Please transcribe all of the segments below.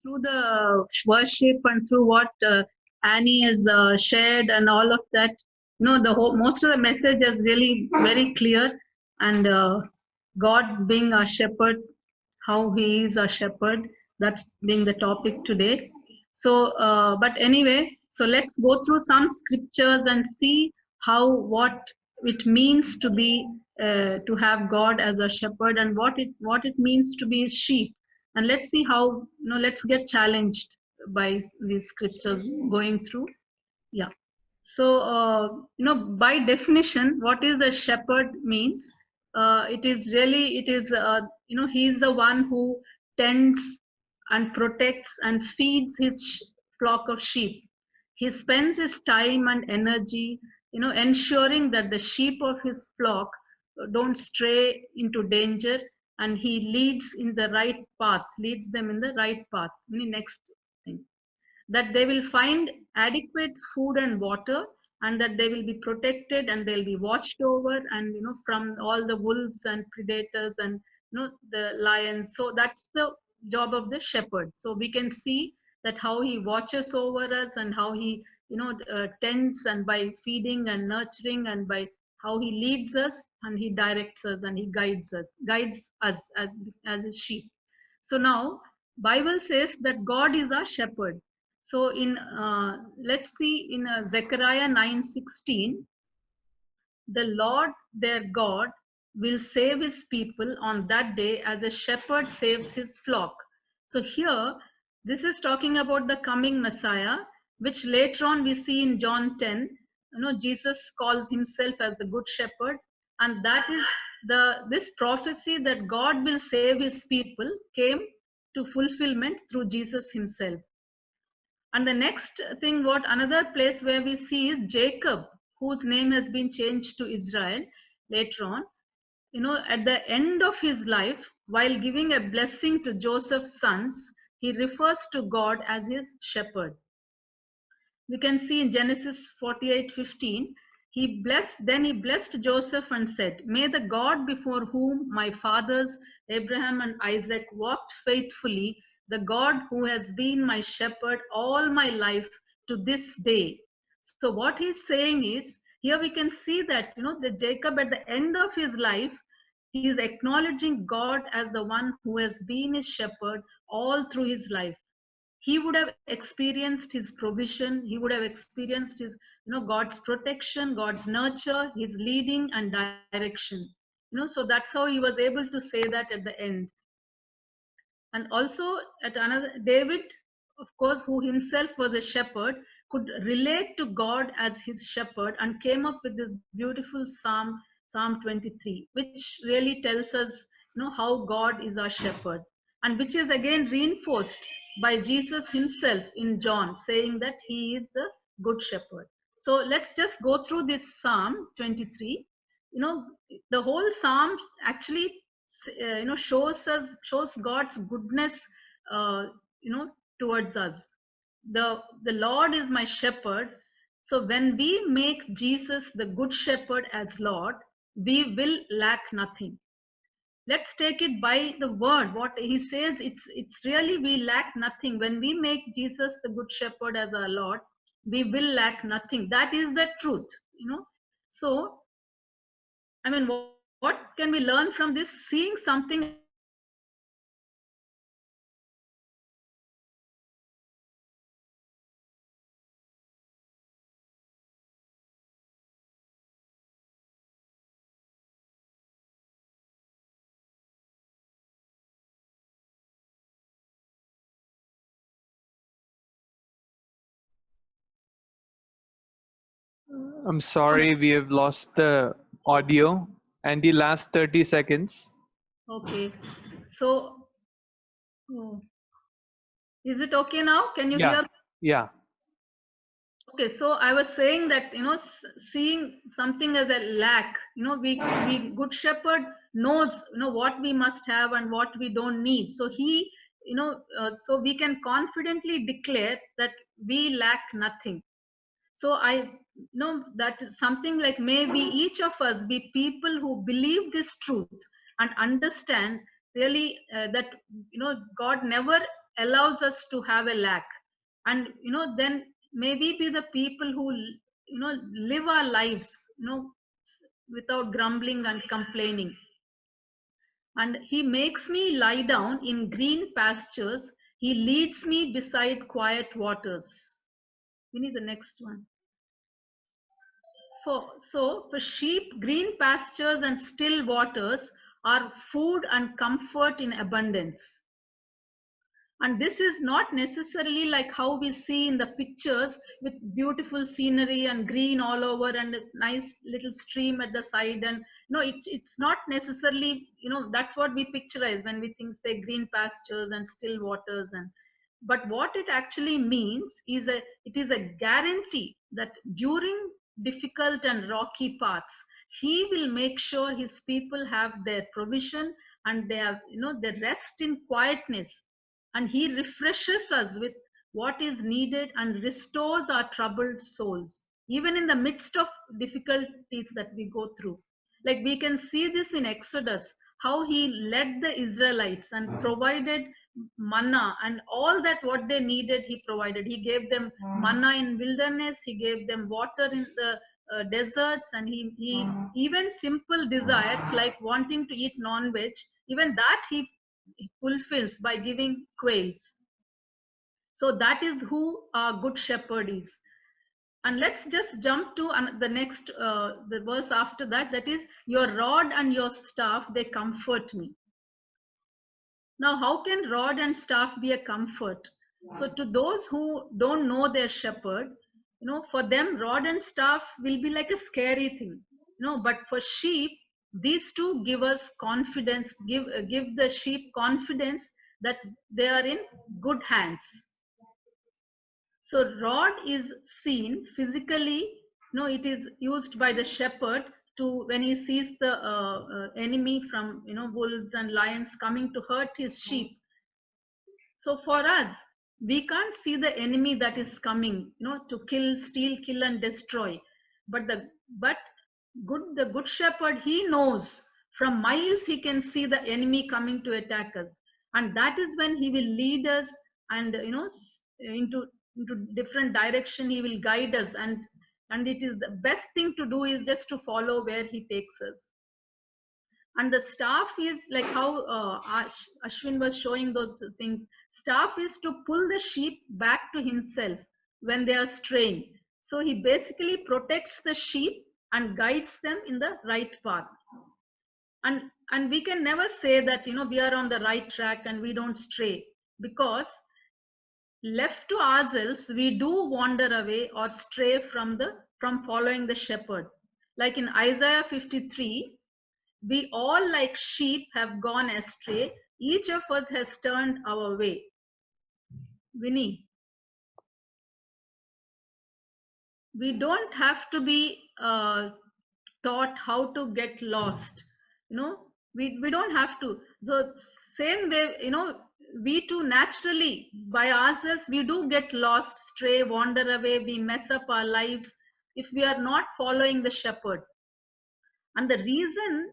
through the worship and through what Annie has shared and all of that, the whole most of the message is really very clear. And God being our shepherd, how He is our shepherd, that's being the topic today. So, but anyway, so let's go through some scriptures and see how what it means to be to have God as a shepherd, and what it means to be sheep. And let's see how, let's get challenged by these scriptures going through. Yeah. So by definition, what is a shepherd means, he is the one who tends and protects and feeds his flock of sheep. He spends his time and energy, ensuring that the sheep of his flock don't stray into danger, and he leads them in the right path. Next thing, that they will find adequate food and water, and that they will be protected and they'll be watched over, and from all the wolves and predators and the lions. So that's the job of the shepherd. So we can see that how he watches over us, and how he tends, and by feeding and nurturing, and by how he leads us, and he directs us, and he guides us as his sheep. So now Bible says that God is our shepherd. So in let's see in Zechariah 9:16, the Lord their God will save his people on that day as a shepherd saves his flock. So here, this is talking about the coming Messiah, which later on we see in John 10. Jesus calls himself as the good shepherd, and that is this prophecy that God will save his people came to fulfillment through Jesus himself. And the next thing, what another place where we see is Jacob, whose name has been changed to Israel later on. At the end of his life, while giving a blessing to Joseph's sons, he refers to God as his shepherd. We can see in Genesis 48:15, then he blessed Joseph and said, "May the God before whom my fathers Abraham and Isaac walked faithfully, the God who has been my shepherd all my life to this day." So what he's saying is, here we can see that, the Jacob at the end of his life, he is acknowledging God as the one who has been his shepherd all through his life. He would have experienced his provision, he would have experienced his God's protection, God's nurture, his leading and direction. So that's how he was able to say that at the end. And also at another, David, of course, who himself was a shepherd, could relate to God as his shepherd, and came up with this beautiful Psalm 23, which really tells us how God is our shepherd, and which is again reinforced by Jesus himself in John, saying that he is the good shepherd. So let's just go through this Psalm 23. The whole Psalm actually shows God's goodness uh, you know towards us. The Lord is my shepherd. So when we make Jesus the good shepherd as Lord, we will lack nothing. Let's take it by the word what he says. It's really, we lack nothing when we make Jesus the good shepherd as our Lord. We will lack nothing. That is the truth. So I mean, what can we learn from this? Seeing something as a lack is really not I'm sorry, we have lost the audio and the last 30 seconds. okay. So, oh, is it okay now? Can you hear? Yeah. Okay, so I was saying that seeing something as a lack, we good shepherd knows what we must have and what we don't need. So he, so we can confidently declare that we lack nothing. So I know that is something like, maybe each of us be people who believe this truth and understand really that God never allows us to have a lack. And then may we be the people who live our lives without grumbling and complaining. And he makes me lie down in green pastures. He leads me beside quiet waters. We need the next one. For sheep, green pastures and still waters are food and comfort in abundance. And this is not necessarily like how we see in the pictures with beautiful scenery and green all over and a nice little stream at the side. And it's not necessarily, that's what we picturize when we think, say, green pastures and still waters. But what it actually means is it is a guarantee that during difficult and rocky paths, he will make sure his people have their provision and they have, they rest in quietness, and he refreshes us with what is needed and restores our troubled souls, even in the midst of difficulties that we go through. Like we can see this in Exodus, how he led the Israelites and provided manna and all that what they needed, he provided. He gave them manna in wilderness, he gave them water in the deserts, and he even simple desires like wanting to eat non-veg, even that he fulfills by giving quails. So that is who our good shepherd is. And let's just jump to the next the verse after that, that is, your rod and your staff, they comfort me. Now how can rod and staff be a comfort? So to those who don't know their shepherd, for them rod and staff will be like a scary thing, but for sheep, these two give us confidence, give the sheep confidence that they are in good hands. So rod is seen physically, it is used by the shepherd to when he sees the enemy from wolves and lions coming to hurt his sheep. So for us, we can't see the enemy that is coming, to kill, steal, kill, and destroy. But the good shepherd, he knows from miles he can see the enemy coming to attack us, and that is when he will lead us and into different direction. He will guide us, and it is the best thing to do is just to follow where he takes us. And the staff is like how Ashwin was showing those things. Staff is to pull the sheep back to himself when they are straying. So he basically protects the sheep and guides them in the right path. And we can never say that we are on the right track and we don't stray, because left to ourselves we do wander away or stray from following the shepherd. Like in Isaiah 53, we all like sheep have gone astray, each of us has turned our way. Winnie, we don't have to be taught how to get lost. We don't have to. The same way, we too naturally by ourselves, we do get lost, stray, wander away, we mess up our lives if we are not following the shepherd. And the reason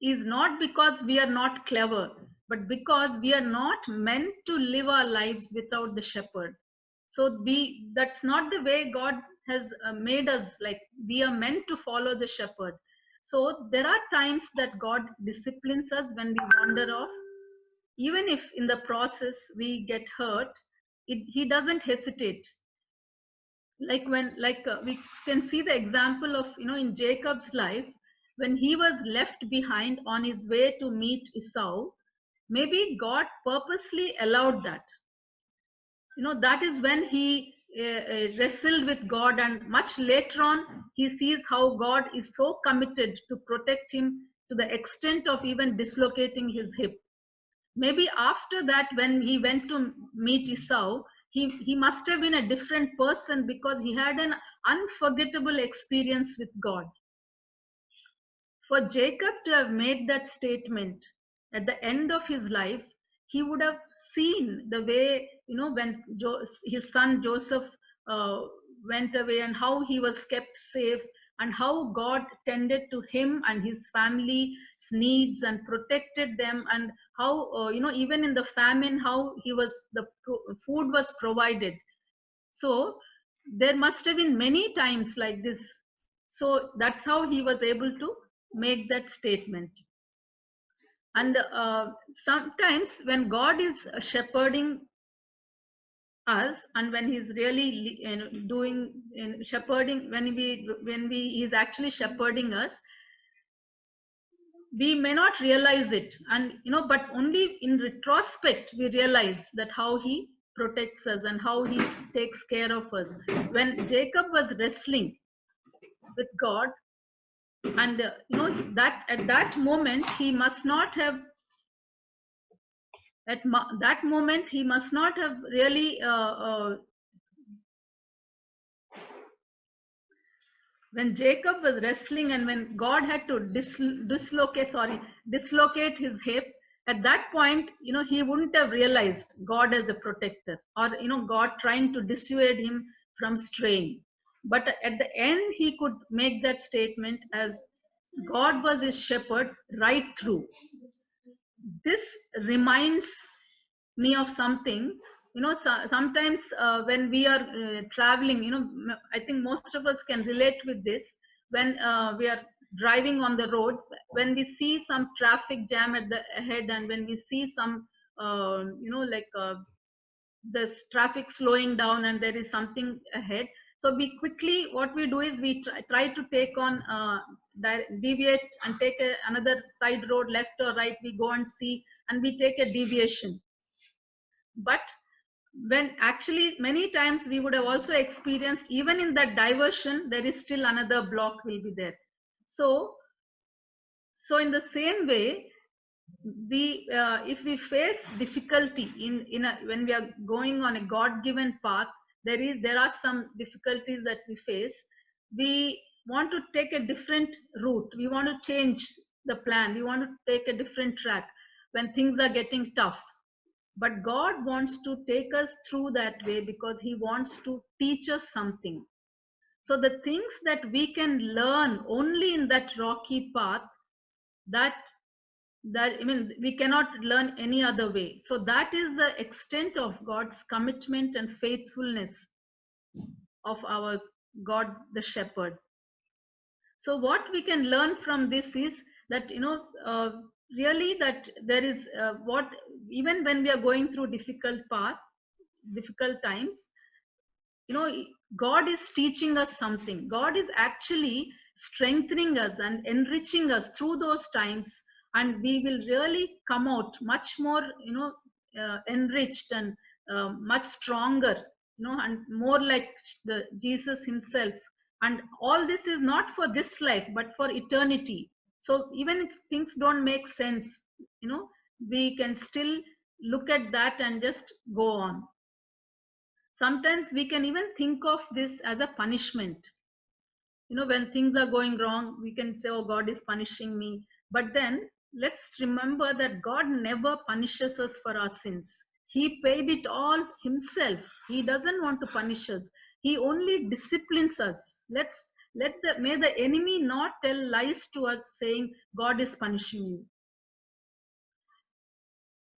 is not because we are not clever, but because we are not meant to live our lives without the shepherd. So that's not the way God has made us. Like we are meant to follow the shepherd. So there are times that God disciplines us when we wander off. Even if in the process we get hurt, he doesn't hesitate. Like we can see the example of in Jacob's life, when he was left behind on his way to meet Esau. Maybe God purposely allowed that. That is when he wrestled with God, and much later on he sees how God is so committed to protect him to the extent of even dislocating his hip. Maybe after that, when he went to meet Esau, he must have been a different person, because he had an unforgettable experience with God. For Jacob to have made that statement at the end of his life, he would have seen the way, when his son Joseph went away and how he was kept safe, and how God tended to him and his family's needs and protected them, and how even in the famine, how food was provided. So there must have been many times like this. So that's how he was able to make that statement. And sometimes when God is shepherding us, and when he's really doing shepherding, when he's actually shepherding us, we may not realize it, and but only in retrospect we realize that how he protects us and how he takes care of us. When Jacob was wrestling with God, and that at that moment he must not have that moment he must not have really when Jacob was wrestling, and when God had to dislocate his hip, at that point, he wouldn't have realized God as a protector, or God trying to dissuade him from straying. But at the end, he could make that statement as God was his shepherd right through. This reminds me of something. Sometimes when we are traveling, I think most of us can relate with this. When we are driving on the roads, when we see some traffic jam at the ahead, and when we see some like this traffic slowing down and there is something ahead, so we quickly, what we do is we try to take on deviate and take another side road, left or right, we go and see, and we take a deviation. But when actually many times we would have also experienced, even in that diversion there is still another block will be there. So in the same way, we if we face difficulty when we are going on a God given path, there are some difficulties that we face. We want to take a different route, we want to change the plan, we want to take a different track when things are getting tough. But God wants to take us through that way because he wants to teach us something. So the things that we can learn only in that rocky path, that I mean, we cannot learn any other way. So that is the extent of God's commitment and faithfulness of our God the shepherd. So what we can learn from this is that really that there is what even when we are going through difficult times, God is teaching us something. God is actually strengthening us and enriching us through those times, and we will really come out much more enriched and much stronger, and more like the Jesus himself. And all this is not for this life but for eternity. So even if things don't make sense, we can still look at that and just go on. Sometimes we can even think of this as a punishment. When things are going wrong, we can say, oh, God is punishing me. But then let's remember that God never punishes us for our sins. He paid it all himself. He doesn't want to punish us. He only disciplines us. May the enemy not tell lies to us saying God is punishing you.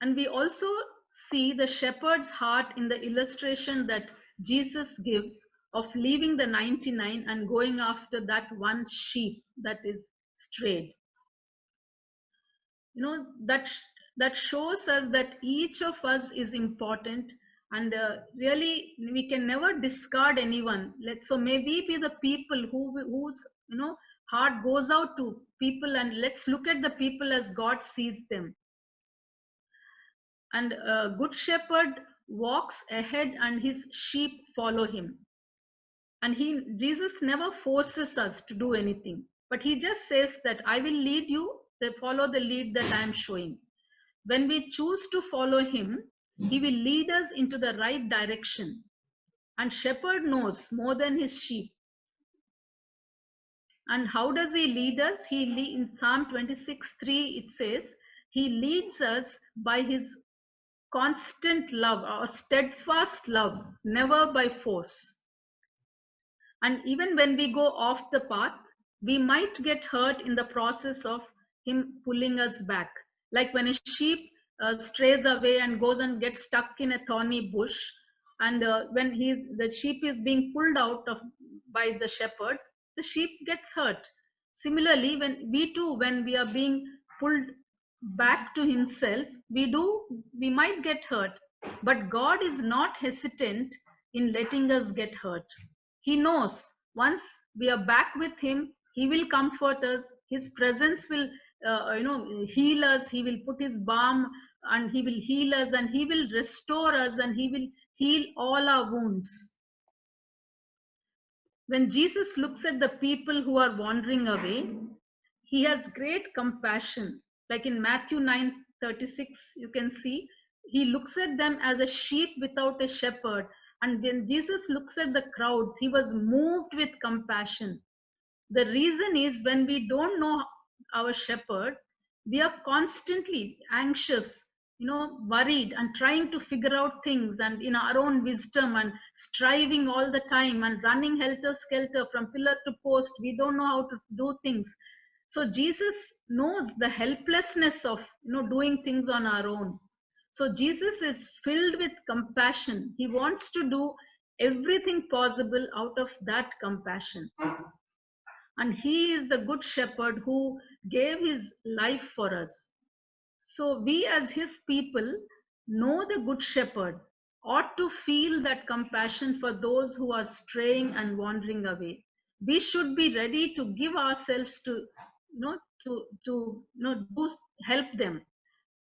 And we also see the shepherd's heart in the illustration that Jesus gives of leaving the 99 and going after that one sheep that is strayed. That shows us that each of us is important, and really we can never discard anyone. So may we be the people whose heart goes out to people, and let's look at the people as God sees them. And a good shepherd walks ahead and his sheep follow him. And Jesus never forces us to do anything, but he just says that I will lead you, follow the lead that I am showing. When we choose to follow him, he will lead us into the right direction. And shepherd knows more than his sheep. And how does he lead us? In Psalm 26:3 it says, he leads us by his constant love or steadfast love, never by force. And even when we go off the path, we might get hurt in the process of him pulling us back. Like when a sheep strays away and goes and gets stuck in a thorny bush, and when the sheep is being pulled out of by the shepherd, the sheep gets hurt. Similarly, when we too, when we are being pulled back to himself, we might get hurt, but God is not hesitant in letting us get hurt. He knows once we are back with him, he will comfort us. His presence will heal us. He will put his balm and he will heal us, and he will restore us, and he will heal all our wounds. When Jesus looks at the people who are wandering away, he has great compassion. Like in Matthew 9:36, you can see he looks at them as a sheep without a shepherd. And when Jesus looks at the crowds, he was moved with compassion. The reason is when we don't know our shepherd, we are constantly anxious, worried and trying to figure out things, and in our own wisdom and striving all the time and running helter skelter from pillar to post. We don't know how to do things. So Jesus knows the helplessness of doing things on our own. So Jesus is filled with compassion. He wants to do everything possible out of that compassion. And he is the good shepherd who gave his life for us. So we as his people know the good shepherd, ought to feel that compassion for those who are straying and wandering away. We should be ready to give ourselves to help them.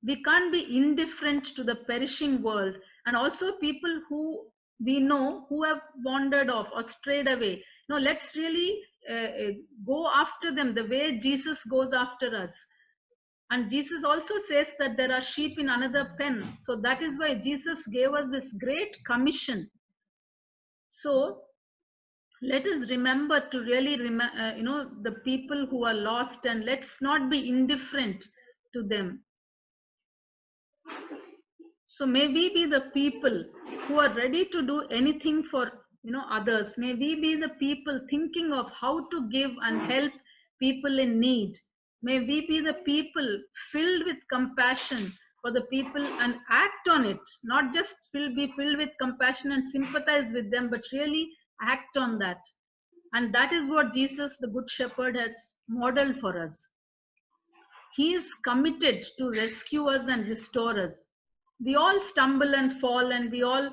We can't be indifferent to the perishing world, and also people who we know who have wandered off or strayed away. No, let's really go after them the way Jesus goes after us. And Jesus also says that there are sheep in another pen. So that is why Jesus gave us this great commission. So let us remember to really the people who are lost, and let's not be indifferent to them. So may we be the people who are ready to do anything for others. May we be the people thinking of how to give and help people in need. May we be the people filled with compassion for the people and act on it. Not just be filled with compassion and sympathize with them, but really act on that. And that is what Jesus, the Good Shepherd, has modeled for us. He is committed to rescue us and restore us. We all stumble and fall, and we all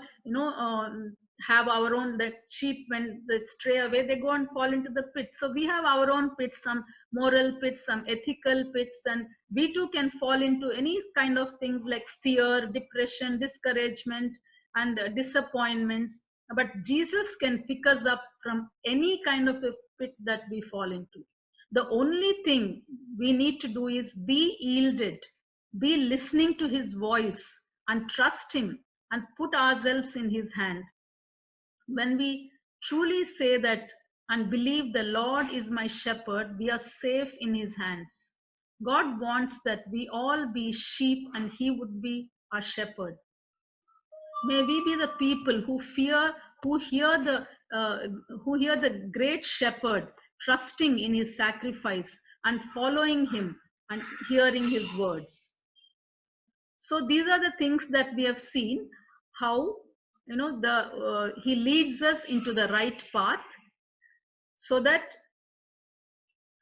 have our own, that sheep, when they stray away, they go and fall into the pit. So we have our own pits, some moral pits, some ethical pits, and we too can fall into any kind of things like fear, depression, discouragement, and disappointments. But Jesus can pick us up from any kind of a pit that we fall into. The only thing we need to do is be yielded, be listening to his voice, and trust him and put ourselves in his hand. When we truly say that and believe the Lord is my shepherd, we are safe in his hands. God wants that we all be sheep and he would be our shepherd. May we be the people who hear the great shepherd, trusting in his sacrifice and following him and hearing his words. So these are the things that we have seen, how he leads us into the right path, so that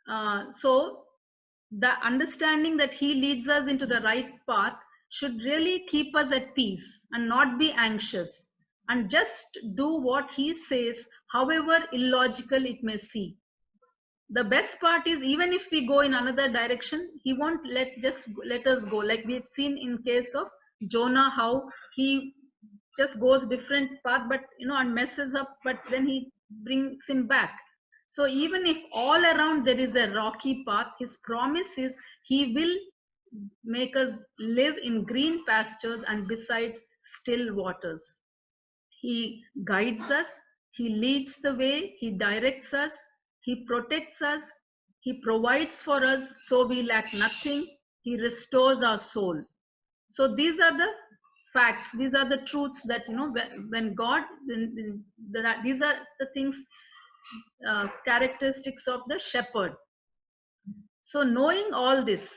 the understanding that he leads us into the right path should really keep us at peace and not be anxious, and just do what he says, however illogical it may seem. The best part is, even if we go in another direction, he won't let us go. Like we've seen in case of Jonah, how he just goes different path, but and messes up, but then he brings him back. So even if all around there is a rocky path, his promise is he will make us live in green pastures and beside still waters. He guides us, he leads the way, he directs us, he protects us, he provides for us so we lack nothing, he restores our soul. So these are the facts, these are the truths that when God, these are the things characteristics of the shepherd. So knowing all this,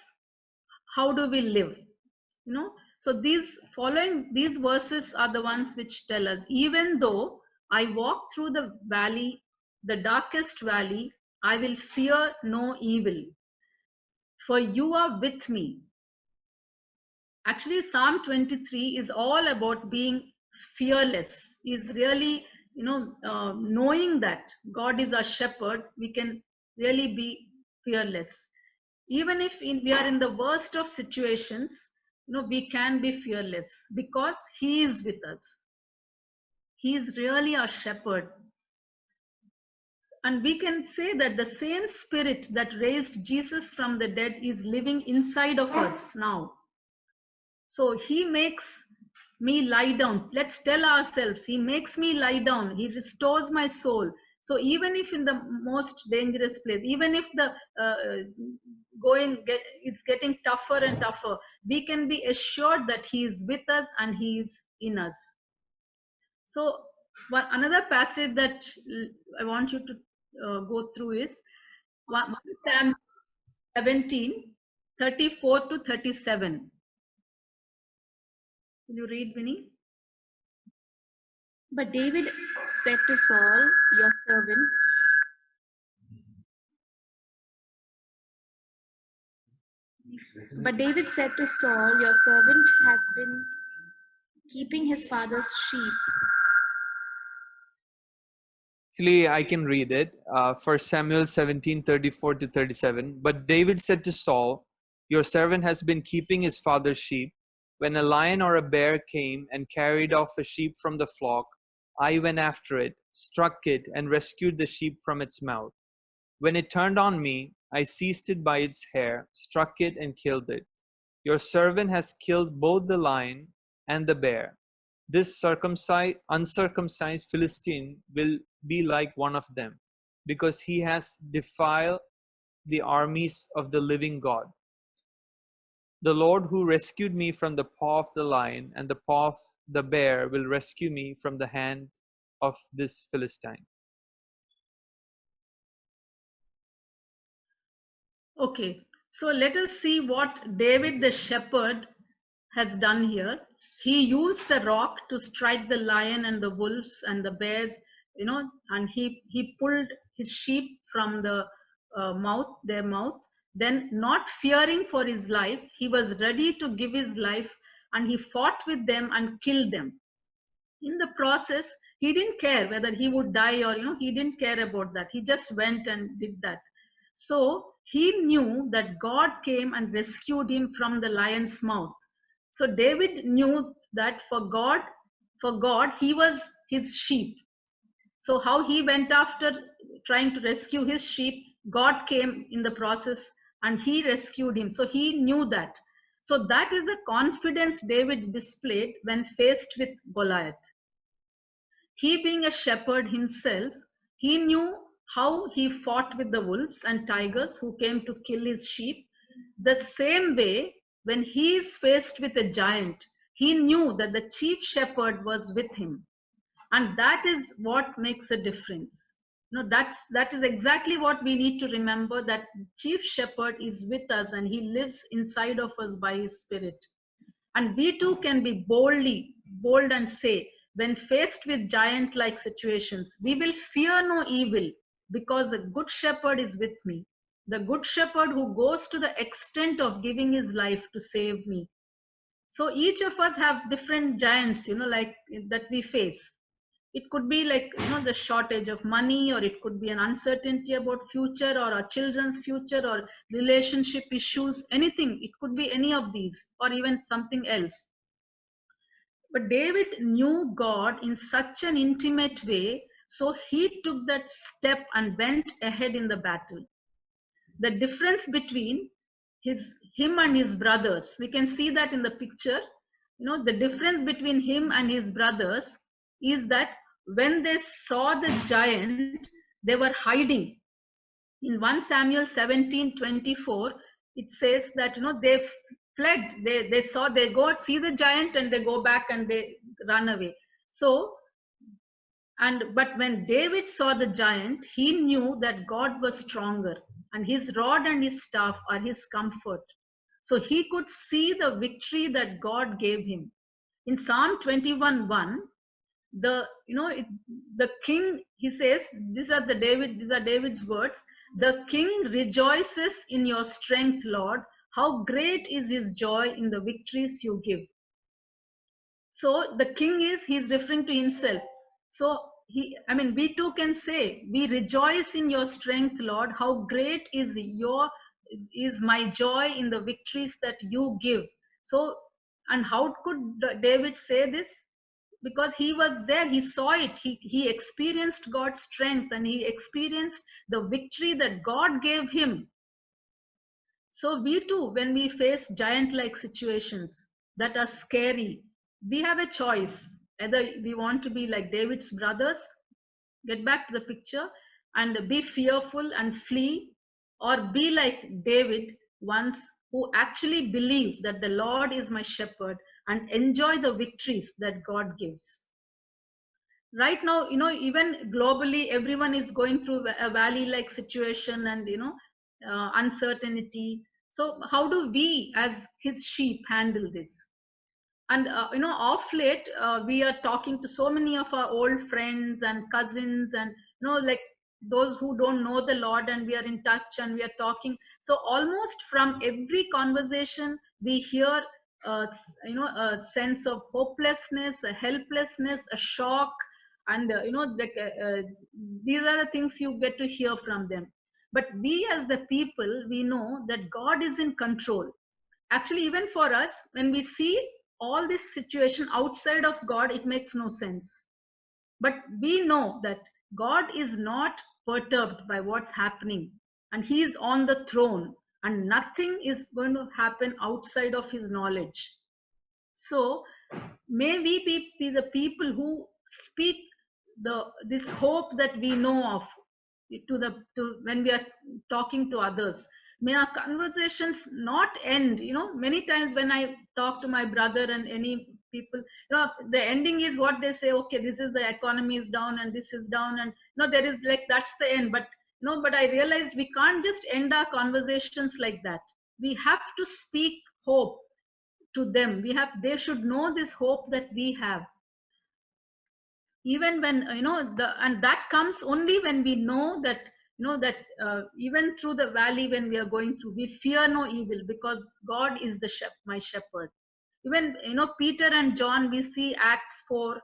how do we live? So these verses are the ones which tell us, even though I walk through the valley, the darkest valley, I will fear no evil, for you are with me. Actually, Psalm 23 is all about being fearless. Is really, knowing that God is our shepherd, we can really be fearless. Even if we are in the worst of situations, we can be fearless because He is with us. He is really our shepherd. And we can say that the same Spirit that raised Jesus from the dead is living inside of us now. So He makes me lie down. Let's tell ourselves, He makes me lie down. He restores my soul. So even if in the most dangerous place, even if the it's getting tougher and tougher, we can be assured that He is with us and He is in us. So another passage that I want you to go through is 1 Samuel 17:34 to 37. Will you read, Vinny? But David said to Saul, your servant, your servant has been keeping his father's sheep. Actually, I can read it. 1 Samuel 17:34 to 37. But David said to Saul, your servant has been keeping his father's sheep. When a lion or a bear came and carried off a sheep from the flock, I went after it, struck it, and rescued the sheep from its mouth. When it turned on me, I seized it by its hair, struck it, and killed it. Your servant has killed both the lion and the bear. This uncircumcised Philistine will be like one of them, because he has defiled the armies of the living God. The Lord who rescued me from the paw of the lion and the paw of the bear will rescue me from the hand of this Philistine. Okay, so let us see what David the shepherd has done here. He used the rock to strike the lion and the wolves and the bears, and he pulled his sheep from the their mouth. Then, not fearing for his life, he was ready to give his life, and he fought with them and killed them. In the process, he didn't care whether he would die or, he didn't care about that. He just went and did that. So he knew that God came and rescued him from the lion's mouth. So David knew that for God, he was his sheep. So how he went after trying to rescue his sheep, God came in the process and he rescued him. So he knew that. So that is the confidence David displayed when faced with Goliath. He, being a shepherd himself, he knew how he fought with the wolves and tigers who came to kill his sheep. The same way, when he is faced with a giant, he knew that the chief shepherd was with him. And that is what makes a difference. That is exactly what we need to remember, that chief shepherd is with us and he lives inside of us by his spirit. And we too can be bold and say, when faced with giant-like situations, we will fear no evil because the good shepherd is with me. The good shepherd who goes to the extent of giving his life to save me. So each of us have different giants, like that we face. It could be like, the shortage of money, or it could be an uncertainty about future or our children's future or relationship issues, anything. It could be any of these or even something else. But David knew God in such an intimate way, so he took that step and went ahead in the battle. The difference between him and his brothers, we can see that in the picture. The difference between him and his brothers is that when they saw the giant, they were hiding. In 1 Samuel 17:24, it says that they fled. They go see the giant and they go back and they run away. So But when David saw the giant, he knew that God was stronger, and his rod and his staff are his comfort. So he could see the victory that God gave him. In Psalm 21:1, the king, he says, these are David's words: the king rejoices in your strength, Lord. How great is his joy in the victories you give. So the king he's referring to himself. So we too can say, we rejoice in your strength, Lord. How great is my joy in the victories that you give. So, and how could David say this? Because he was there, he saw it, he experienced God's strength, and he experienced the victory that God gave him. So we too, when we face giant-like situations that are scary, we have a choice. Either we want to be like David's brothers, get back to the picture, and be fearful and flee, or be like David once, who actually believe that the Lord is my shepherd and enjoy the victories that God gives. Right now, even globally, everyone is going through a valley-like situation and, uncertainty. So how do we as his sheep handle this? And off late, we are talking to so many of our old friends and cousins, and like those who don't know the Lord, and we are in touch and we are talking. So almost from every conversation we hear a sense of hopelessness, a helplessness, a shock, and these are the things you get to hear from them. But we as the people, we know that God is in control. Actually, even for us, when we see all this situation outside of God, it makes no sense. But we know that God is not perturbed by what's happening, and he is on the throne, and nothing is going to happen outside of his knowledge. So may we be the people who speak this hope that we know of to when we are talking to others. May our conversations not end. Many times when I talk to my brother and any people, the ending is what they say: okay, this is the economy is down and this is down, and there is like, that's the end. But but I realized we can't just end our conversations like that. We have to speak hope to them. They should know this hope that we have. Even when and that comes only when we know that even through the valley, when we are going through, we fear no evil, because God is my shepherd. Even Peter and John, we see Acts 4,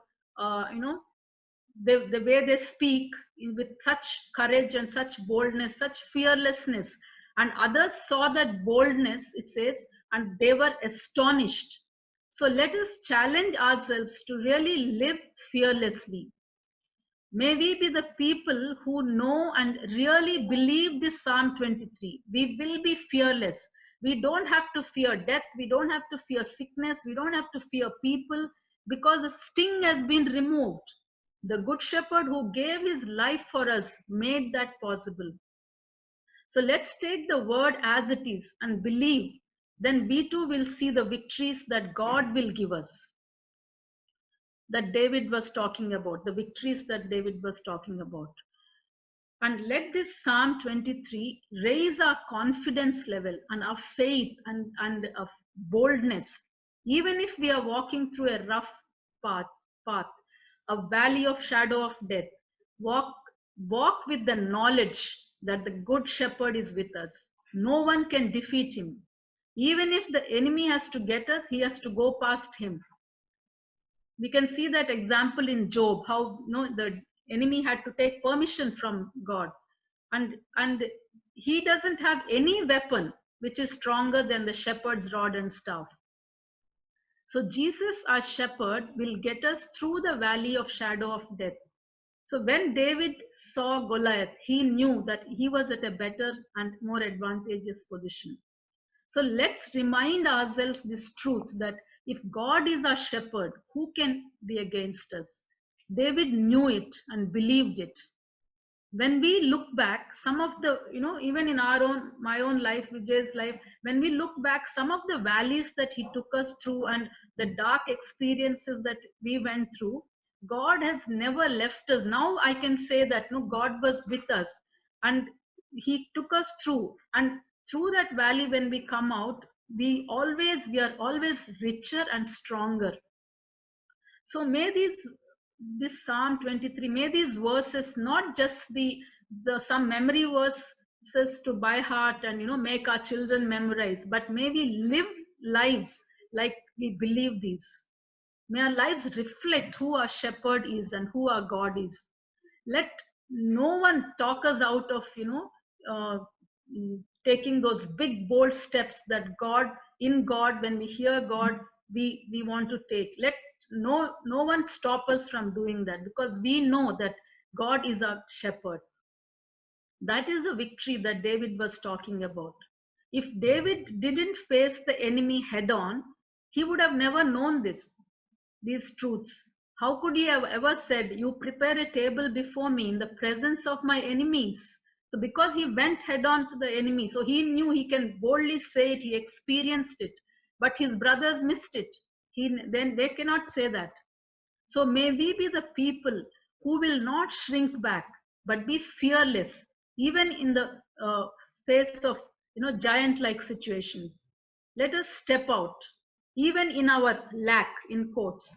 the way they speak with such courage and such boldness, such fearlessness, and others saw that boldness, it says, and they were astonished. So let us challenge ourselves to really live fearlessly. May we be the people who know and really believe this Psalm 23. We will be fearless. We don't have to fear death. We don't have to fear sickness. We don't have to fear people, because the sting has been removed. The Good Shepherd who gave his life for us made that possible. So let's take the word as it is and believe. Then we too will see the victories that God will give us, that David was talking about, the victories that David was talking about. And let this Psalm 23 raise our confidence level and our faith and of boldness. Even if we are walking through a rough path, a valley of shadow of death, walk with the knowledge that the Good Shepherd is with us. No one can defeat him. Even if the enemy has to get us, he has to go past him. We can see that example in Job, how the enemy had to take permission from God, and he doesn't have any weapon which is stronger than the shepherd's rod and staff. So Jesus, our shepherd, will get us through the valley of shadow of death. So when David saw Goliath, he knew that he was at a better and more advantageous position. So let's remind ourselves this truth, that if God is our shepherd, who can be against us? David knew it and believed it. When we look back, some of the, even in my own life, Vijay's life, when we look back, some of the valleys that he took us through and the dark experiences that we went through, God has never left us. Now I can say that no, God was with us and He took us through. And through that valley, when we come out, we are always richer and stronger. So may this Psalm 23, may these verses not just be some memory verses to by heart and make our children memorize, but may we live lives like we believe these. May our lives reflect who our shepherd is and who our God is. Let no one talk us out of uh, taking those big bold steps that in God, when we hear God, we want to take. Let no one stop us from doing that, because we know that God is our shepherd. That is a victory that David was talking about. If David didn't face the enemy head on, he would have never known these truths. How could he have ever said, "You prepare a table before me in the presence of my enemies"? So because he went head on to the enemy, so he knew he can boldly say it, he experienced it. But his brothers missed it. Then they cannot say that. So may we be the people who will not shrink back, but be fearless, even in the face of giant-like situations. Let us step out, even in our lack, in quotes,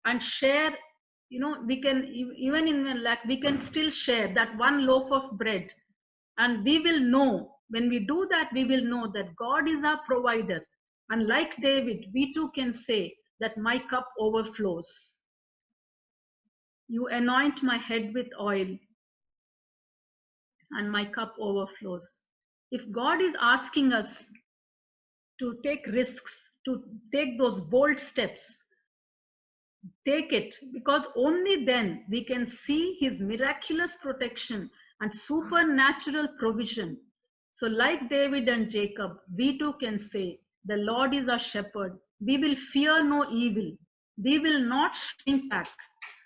and share. We can, even in a lack, we can still share that one loaf of bread, and we will know, when we do that, we will know that God is our provider. And like David, we too can say that my cup overflows. You anoint my head with oil, and my cup overflows. If God is asking us to take risks, to take those bold steps, take it, because only then we can see His miraculous protection and supernatural provision. So, like David and Jacob, we too can say, "The Lord is our shepherd. We will fear no evil. We will not shrink back.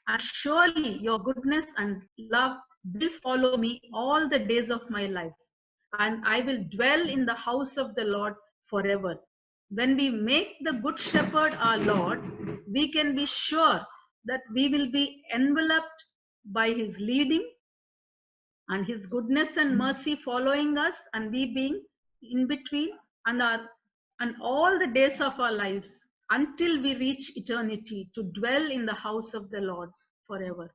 And surely your goodness and love will follow me all the days of my life. And I will dwell in the house of the Lord forever." When we make the Good Shepherd our Lord, we can be sure that we will be enveloped by His leading and His goodness and mercy following us, and we being in between, and all the days of our lives until we reach eternity to dwell in the house of the Lord forever.